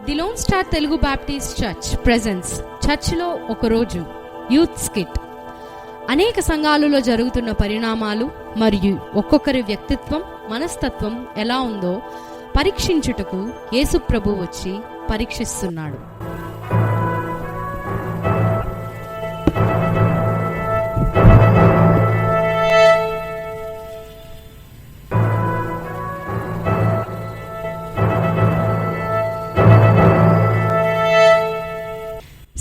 The loan star Telugu Baptist church presence చర్చ్లో ఒకరోజు youth skit. అనేక సంఘాలలో జరుగుతున్న పరిణామాలు మరియు ఒక్కొక్కరి వ్యక్తిత్వం, మనస్తత్వం ఎలా ఉందో పరీక్షించుటకు యేసు ప్రభు వచ్చి పరీక్షిస్తున్నాడు.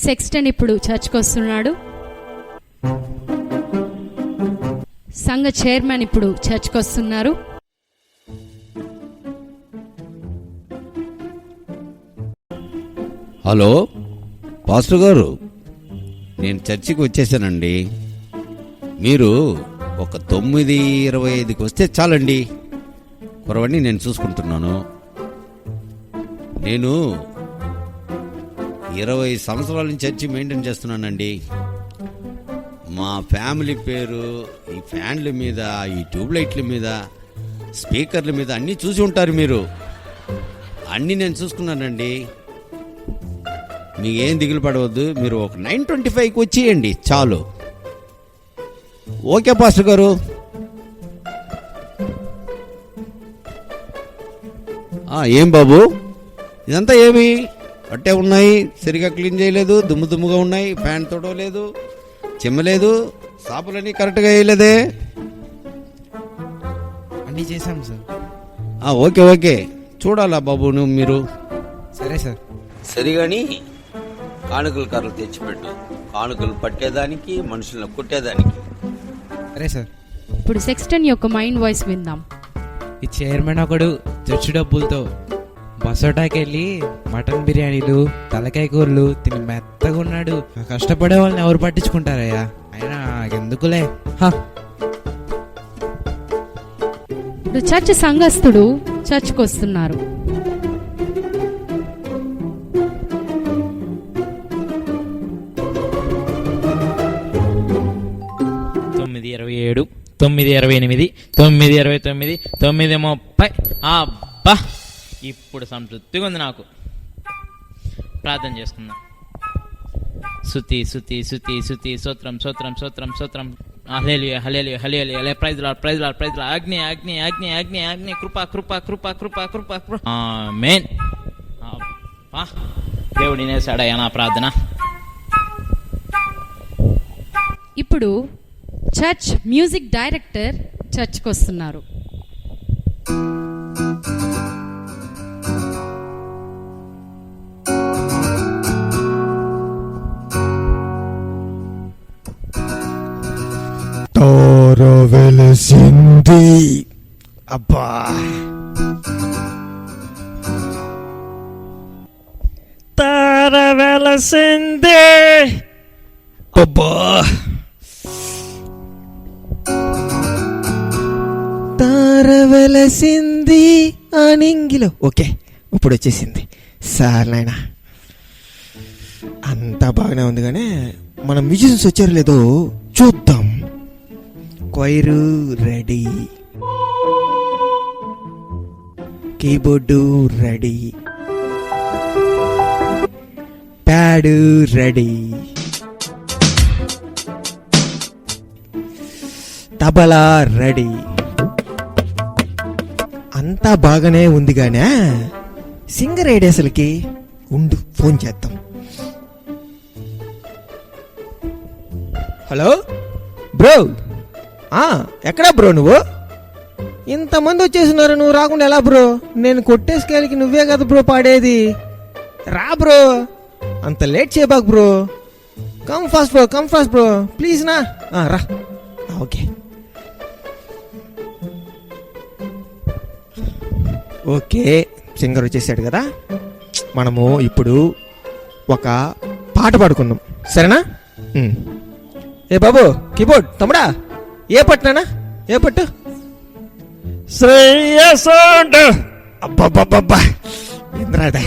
సెక్స్టన్ ఇప్పుడు చర్చ్కి వస్తున్నాడు. సంఘ చైర్మన్ ఇప్పుడు చర్చ్కి వస్తున్నారు. హలో పాస్టర్ గారు, నేను చర్చికి వచ్చేసానండి. మీరు ఒక 9:25కి వస్తే చాలండి. కురవని నేను చూసుకుంటున్నాను. నేను 20 సంవత్సరాల నుంచి చర్చి మెయింటైన్ చేస్తున్నానండి. మా ఫ్యామిలీ పేరు ఈ ఫ్యాన్ల మీద, ఈ ట్యూబ్లైట్ల మీద, స్పీకర్ల మీద అన్నీ చూసి ఉంటారు మీరు. అన్నీ నేను చూసుకున్నానండి. మీకేం దిగులు పడవద్దు. మీరు ఒక 9:25కి వచ్చేయండి చాలు. ఓకే పాస్టర్ గారు. ఏం బాబు, ఇదంతా ఏమి అట్టే ఉన్నాయి? సరిగా క్లీన్ చేయలేదు, దుమ్ముగా ఉన్నాయి, ఫ్యాన్ తొడవలేదు, చిమ్మలేదు, సాపులని కరెక్ట్గా వేయలేదే. అన్నీ చేశాం సార్. ఓకే చూడాలా బాబు నువ్వు మీరు. సరే సార్. సరిగాని కానుకల కర్రలు తెచ్చిపెట్టు. కానుకలు పట్టేదానికి, మనుషులను కొట్టేదానికి. సరే సార్. ఇప్పుడు సెక్స్టన్ యొక్క మైండ్ వాయిస్ విందాం. ఈ చైర్మన్ ఒకడు చర్చి డబ్బులతో బసోటాకి వెళ్ళి మటన్ బిర్యానీలు, తలకాయ కూరలు తిని మెత్తగా ఉన్నాడు. కష్టపడే వాళ్ళని ఎవరు పట్టించుకుంటారయ్యా? అయినా ఎందుకులే. ఇప్పుడు చర్చ్ సంఘస్థుడు చర్చ్కి వస్తున్నారు. తొమ్మిది 27, 9:28, 9:29, 9:30. అబ్బా, ఇప్పుడు సంతృప్తిగా ఉంది నాకు. ప్రార్థన చేసుకుందాం. సుతి సుతి సుతి సుతి స్తోత్రం స్తోత్రం స్తోత్రం స్తోత్రం. Hallelujah hallelujah hallelujah. Praise Lord praise Lord praise Lord. అగ్ని అగ్ని అగ్ని అగ్ని అగ్ని. కృప కృప కృప కృప కృప కృప. ఆమేన్. దేవుడి నేసాడయ్యా నా ప్రార్థన. ఇప్పుడు చర్చ్ మ్యూజిక్ డైరెక్టర్ చర్చ్కి వస్తున్నారు. వెలసింది అబ్బా, తార వెలసింది అబ్బా, తార వెలసింది అనింగిలో. ఓకే, ఇప్పుడు వచ్చేసింది సార్. నాయన అంతా బాగానే ఉంది, కానీ మనం మ్యూజిషియన్స్ వచ్చారు లేదో చూద్దాం. Choir ready, keyboard ready, pad ready, tabla ready. అంతా బాగానే ఉంది, గానే సింగర్ ఏడి అసలుకి? ఉండు, ఫోన్ చేద్దాం. హలో బ్రో, ఎక్కడా బ్రో నువ్వు? ఇంతమంది వచ్చేసినారు, నువ్వు రాకుండా ఎలా బ్రో? నేను కొట్టే స్కేల్కి నువ్వే కదా బ్రో పాడేది. రా బ్రో, అంత లేట్ చేయబాకు bro. Come fast bro please నా. రా. ఓకే ఓకే, సింగర్ వచ్చేసాడు కదా. మనము ఇప్పుడు ఒక పాట పాడుకుందాం, సరేనా? ఏ బాబు కీబోర్డ్ తమ్ముడా, ఏ పట్టునా? ఏ పట్టు? అబ్బబ్బబ్బబ్బా, ఇంద్రాదే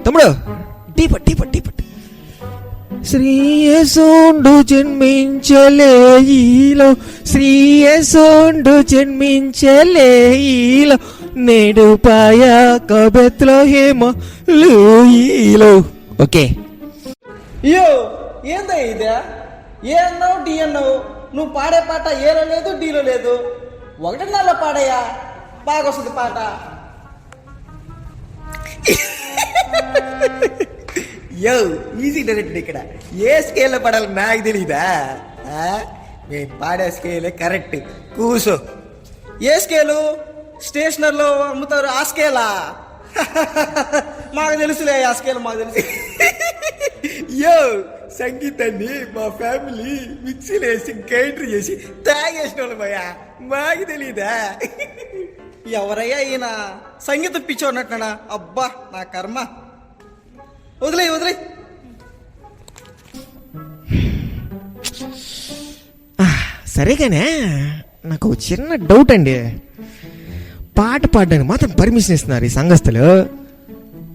తమ్ముడు, డీ పట్టు. శ్రీయేసుండు జన్మించలేయిలో, శ్రీయేసుండు జన్మించలేయిలో, నేడు పాయా కబెత్లో హేమ లూయిలో. ఓకే. అయ్యో ఏందా ఇదే? ఏ అన్నావు డి అన్నావు. నువ్వు పాడే పాట ఏలో లేదు డీలో లేదు. 1:30 పాడయ్యా, బాగా వస్తుంది పాట. యో ఈజీ డైరెక్ట్. ఇక్కడ ఏ స్కేల్లో పడాలి నాకు తెలీదా? నేను పాడే స్కేలే కరెక్ట్. కూసో. ఏ స్కేలు? స్టేషనరీలో అమ్ముతారు ఆ స్కేలా? మాకు తెలుసులే ఆ స్కేల్, మాకు తెలుసు. యో సంగీతాన్ని మా ఫ్యామిలీ మిక్సీలో వేసి గ్రైండర్ చేసి తాగేసిన వాళ్ళు భయ్యా, మాకు తెలీదా? ఎవరయ్యా ఈయన? సంగీతం పిచ్చి ఉన్నట్టునా? అబ్బా నా కర్మ. వదిలే వదిలే. సరేగానే నాకు ఒక చిన్న డౌట్ అండి. పాట పాడడానికి మాత్రం పర్మిషన్ ఇస్తున్నారు ఈ సంఘస్థలు,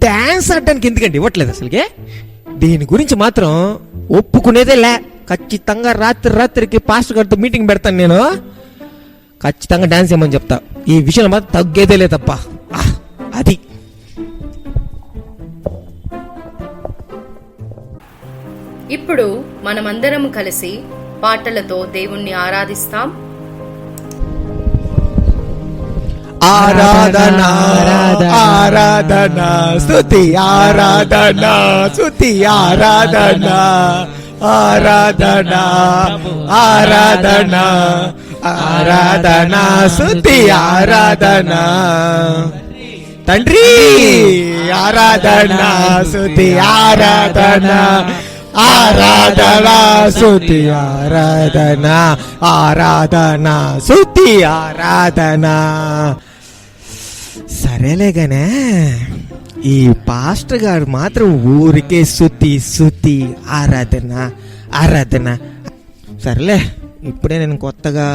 డాన్స్ ఆడడానికి ఎందుకండి ఇవ్వట్లేదు అసలుకే? దీని గురించి మాత్రం ఒప్పుకునేదే లే. ఖచ్చితంగా రాత్రికి పాస్టర్ గారితో మీటింగ్ పెడతాను నేను. ఖచ్చితంగా డాన్స్ చేయమని చెప్తా. ఈ విషయంలో మాత్రం తగ్గేదే లే తప్ప. అది ఇప్పుడు మనమందరం కలిసి పాటలతో దేవుణ్ణి ఆరాధిస్తాం. ఆరాధనా ఆరాధనా స్తుతి ఆరాధనా స్తుతి ఆరాధనా ఆరాధనా ఆరాధనా ఆరాధనా స్తుతి ఆరాధనా. తండ్రి ఆరాధనా స్తుతి ఆరాధనా ఆరాధనా స్తుతి ఆరాధనా ఆరాధనా స్తుతి ఆరాధనా. సరేలేగానే ఈ పాస్టర్ గారు మాత్రం ఊరికే స్తుతి ఆరాధన ఆరాధన. సరేలే, ఇప్పుడే నేను కొత్తగా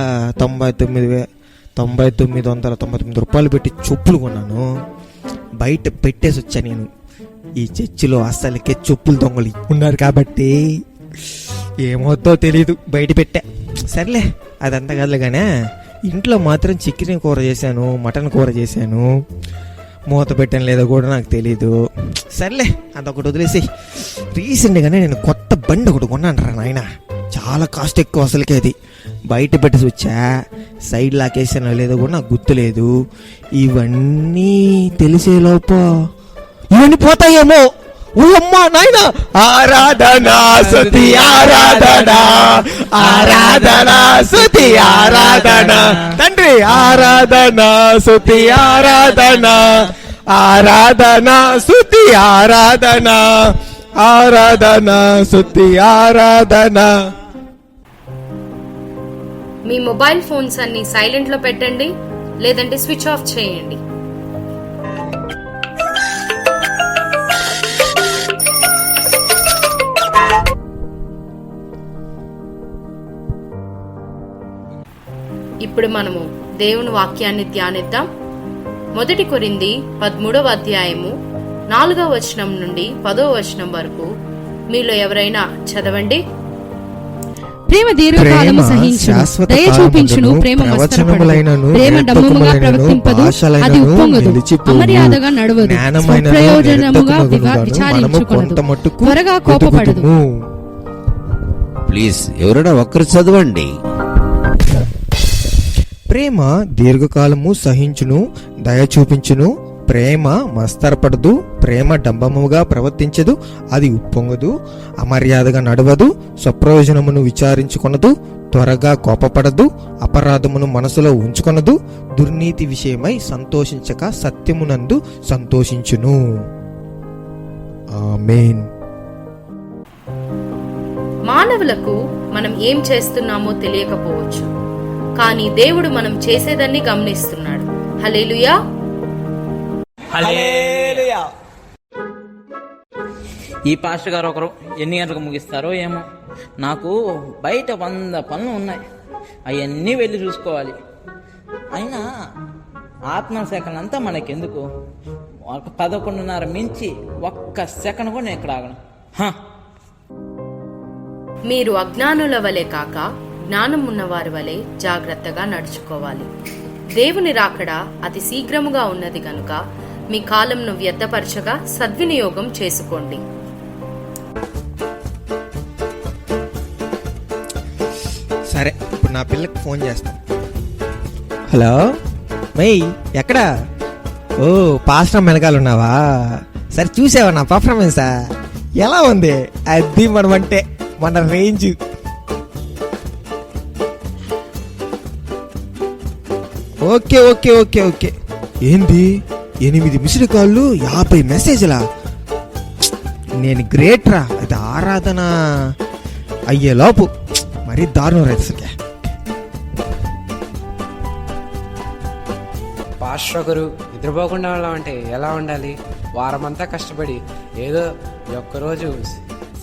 99,999 రూపాయలు పెట్టి చెప్పులు కొన్నాను. బయట పెట్టేసి వచ్చా నేను. ఈ చర్చిలో అస్సలకే చెప్పులు దొంగలు ఉన్నారు కాబట్టి ఏమవుతో తెలీదు, బయట పెట్టా. సర్లే అదంతా కదలేగానే ఇంట్లో మాత్రం చికెన్ కూర చేశాను, మటన్ కూర చేశాను. మూత పెట్టాను లేదో కూడా నాకు తెలీదు. సర్లే అదొకటి వదిలేసి, రీసెంట్గానే నేను కొత్త బండి ఒకటి కొన్నాను రా నాయన. చాలా కాస్ట్ ఎక్కువ అసలుకే. అది బయట పెట్టేసి వచ్చా. సైడ్ లాకేసానో లేదో కూడా నాకు గుర్తులేదు. ఇవన్నీ తెలిసేలోపు ఇవన్నీ పోతాయేమో. ఓమ్మా నాయన. ఆరాధనా స్తుతి ఆరాధనా ఆరాధనా స్తుతి ఆరాధనా. తండ్రి ఆరాధనా స్తుతి ఆరాధనా ఆరాధనా స్తుతి ఆరాధనా ఆరాధనా స్తుతి ఆరాధనా. మీ మొబైల్ ఫోన్స్ అన్ని సైలెంట్ లో పెట్టండి, లేదంటే స్విచ్ ఆఫ్ చేయండి. ఇప్పుడు మనము దేవుని వాక్యాన్ని ధ్యానిద్దాం. 1 కొరింథీ 13వ అధ్యాయము 4వ వచనం నుండి 10వ వచనం వరకు మీలో ఎవరైనా చదవండి. ప్రేమ దీర్ఘకాలము సహించును, దయ చూపించును, ప్రేమ మత్సరపడదు, ప్రేమ డంబముగా ప్రవర్తింపదు, అది ఉప్పొంగదు, అమర్యాదగా నడవదు, ప్రయోజనముగా విచారించుకొనదు, త్వరగా కోపపడదు. ప్లీజ్ ఎవరైనా ఒక్కరు చదవండి. ప్రేమ దీర్ఘకాలము సహించును, దయ చూపించును, ప్రేమ మస్తరపడదు, ప్రేమ డంబముగా ప్రవర్తించదు, అది ఉప్పొంగదు, అమర్యాదగా నడవదు, స్వప్రయోజనమును విచారించుకొనదు, త్వరగా కోపపడదు, అపరాధమును మనసులో ఉంచుకొనదు, దుర్నీతి విషయమై సంతోషించక సత్యమునందు సంతోషించును. ఆమేన్. మానవులకు మనం ఏం చేస్తున్నామో తెలియకపోవచ్చు, కానీ దేవుడు మనం చేసేదాన్ని గమనిస్తున్నాడు. హల్లెలూయా. హల్లెలూయా. ఈ పాస్టర్ గారు ఒకరు ఎన్ని గంటలకు ముగిస్తారో ఏమో. నాకు బయట 100 పనులు ఉన్నాయి, అవన్నీ వెళ్ళి చూసుకోవాలి. అయినా ఆత్మశాఖలంతా మనకెందుకు? 11:30 మించి ఒక్క సెకండ్ కూడా నేను ఇక్కడ ఆగను. మీరు అజ్ఞానుల వలె కాక జ్ఞానం ఉన్నవారి వలె జాగ్రత్తగా నడుచుకోవాలి. దేవుని రాకడ అతి శీఘ్రముగా ఉన్నది గనుక మీ కాలంను వ్యర్థపరచగా సద్వినియోగం చేసుకోండి. సరే, ఇప్పుడు నా పిల్లకి ఫోన్ చేస్తాను. హలో మెయ్, ఎక్కడా? ఓ, పాస్టర్ వెనకాల ఉన్నావా? సరే, చూసావా నా పర్ఫార్మెన్సా? ఎలా ఉంది? అది మనమంటే మన range. Okay okay okay okay. ఏంది 8 మిస్డ్ కాళ్ళు 50 మెసేజ్లా? నేను గ్రేట్ రా. అది ఆరాధన అయ్యేలోపు మరీ దారుణం రైతు అసలు. పాస్టర్ ఒకరు నిద్రపోకుండా ఉండాలంటే ఎలా ఉండాలి? వారమంతా కష్టపడి ఏదో ఒక్కరోజు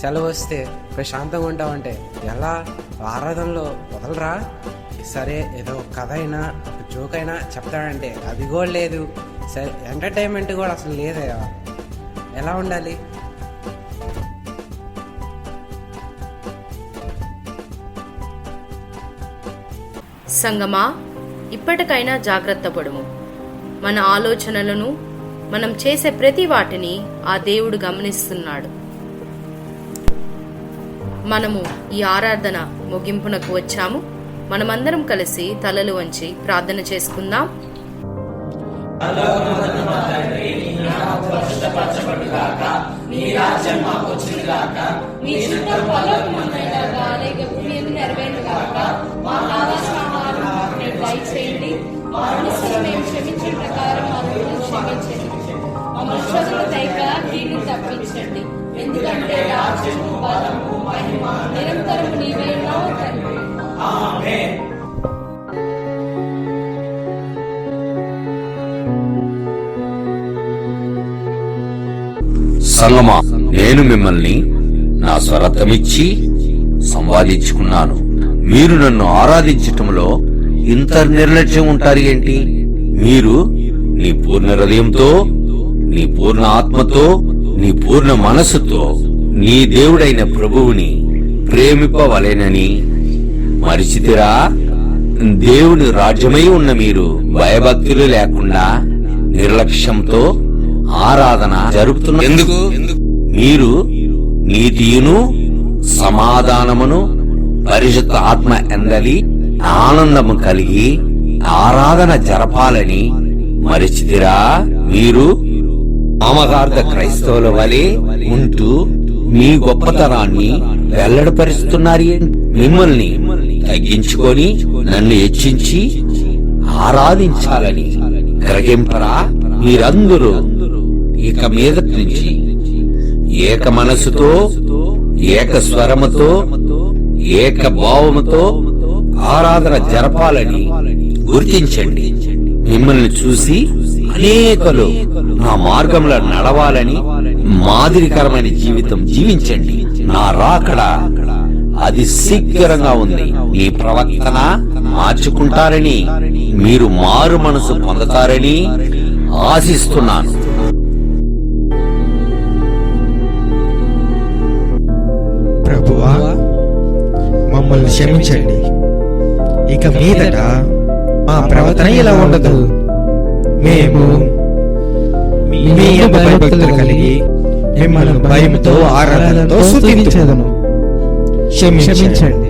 సెలవు వస్తే ప్రశాంతంగా ఉంటామంటే ఎలా? ఆరాధనలో వదలరా? సరే, ఏదో కథ అయినా జోక్ అయినా చెప్తాడంటే అది కూడా లేదు. సరే, ఎంటర్టైన్మెంట్ కూడా అసలు లేదయ్యా. ఎలా ఉండాలి? సంగమా, ఇప్పటికైనా జాగ్రత్త పడుము. మన ఆలోచనలను, మనం చేసే ప్రతి వాటిని ఆ దేవుడు గమనిస్తున్నాడు. మనము ఈ ఆరాధన ముగింపునకు వచ్చాము. మనమందరం కలిసి తలలు వంచి ప్రార్థన చేసుకుందాం. తప్పించండి, ఎందుకంటే రాజ్యము, బలము, మహిమ నిరంతరం నీవే ఉన్నావు తండ్రి. ఆమేన్. సంగమా, నేను మిమ్మల్ని నా స్వరత్వమిచ్చి సంవాదించుకున్నాను. మీరు నన్ను ఆరాధించటంలో ఇంత నిర్లక్ష్యం ఉంటారు ఏంటి? మీరు నీ పూర్ణ హృదయంతో, నీ పూర్ణ ఆత్మతో, నీ పూర్ణ మనస్సుతో నీ దేవుడైన ప్రభువుని ప్రేమిపవలెనని మరిచితిరా? దేవుని రాజ్యమై ఉన్న మీరు భయభక్తులు లేకుండా నిర్లక్ష్యంతో ఆరాధన జరుపుతున్నారు. ఎందుకు? మీరు నీతియును సమాధానమును పరిశుద్ధ ఆత్మ ఎందలి ఆనందము కలిగి ఆరాధన జరపాలని మరిచితిరా? మీరు నామకార్థ క్రైస్తవుల వలె ఉంటూ మీ గొప్పతనాన్ని వెల్లడిపరుస్తున్నారు. మిమ్మల్ని తగ్గించుకొని నన్ను హెచ్చించి ఆరాధించాలని గ్రహింపరా? మీరందరూ ఇక మీదటి నుంచి ఏక మనసుతో, ఏక స్వరముతో, ఏక భావముతో ఆరాధన జరపాలని గుర్తించండి. మిమ్మల్ని చూసి అనేకలు నా మార్గంలో నడవాలని మాదిరికరమైన జీవితం జీవించండి. నా రాకడ అది శీఘ్రంగా ఉంది. ఈ ప్రవర్తన మార్చుకుంటారని, మీరు మారు మనసు పొందుతారని ఆశిస్తున్నాను. ప్రభువా, మమ్మల్ని క్షమించండి. ఇక మీదట మా ప్రవర్తన ఇలా ఉండదు. మేము మీ యందు భయభక్తులు కలిగి మిమ్మల్ని భయంతో ఆరాధనతో స్తుతించెదము. క్షమించండి.